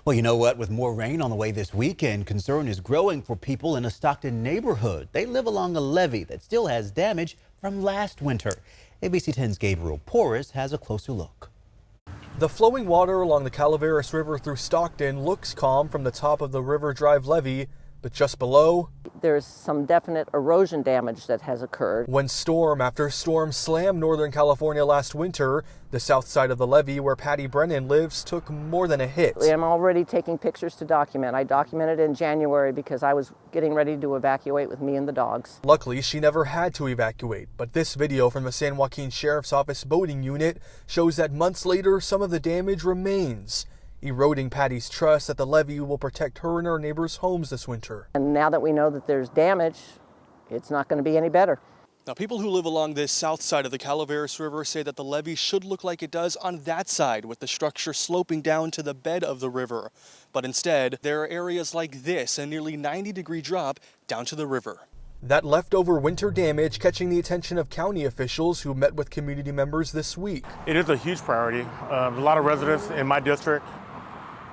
Well, you know what? With more rain on the way this weekend, concern is growing for people in a Stockton neighborhood. They live along a levee that still has damage from last winter. ABC 10's Gabriel Porras has a closer look. The flowing water along the Calaveras River through Stockton looks calm from the top of the River Drive levee, but just below, there's some definite erosion damage that has occurred. When storm after storm slammed Northern California last winter, the south side of the levee where Patti Brennan lives took more than a hit. I'm already taking pictures to document. I documented in January because I was getting ready to evacuate with me and the dogs. Luckily, she never had to evacuate, but this video from the San Joaquin Sheriff's Office boating unit shows that months later, some of the damage remains, eroding Patti's trust that the levee will protect her and her neighbors' homes this winter. And now that we know that there's damage, it's not going to be any better. Now, people who live along this south side of the Calaveras River say that the levee should look like it does on that side, with the structure sloping down to the bed of the river. But instead, there are areas like this, a nearly 90-degree drop down to the river. That leftover winter damage catching the attention of county officials who met with community members this week. It is a huge priority. A lot of residents in my district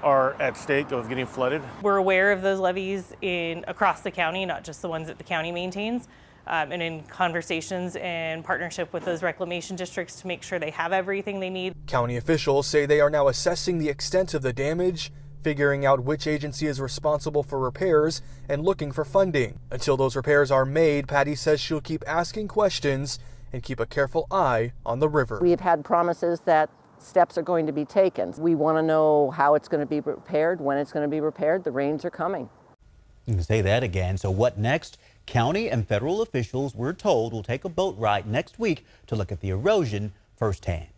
are at stake of getting flooded. We're aware of those levees across the county, not just the ones that the county maintains, and in conversations and partnership with those reclamation districts to make sure they have everything they need. County officials say they are now assessing the extent of the damage, figuring out which agency is responsible for repairs, and looking for funding. Until those repairs are made, Patti says she'll keep asking questions and keep a careful eye on the river. We have had promises that steps are going to be taken. We want to know how it's going to be repaired, when it's going to be repaired. The rains are coming. You can say that again. So what next? County and federal officials, we're told, will take a boat ride next week to look at the erosion firsthand.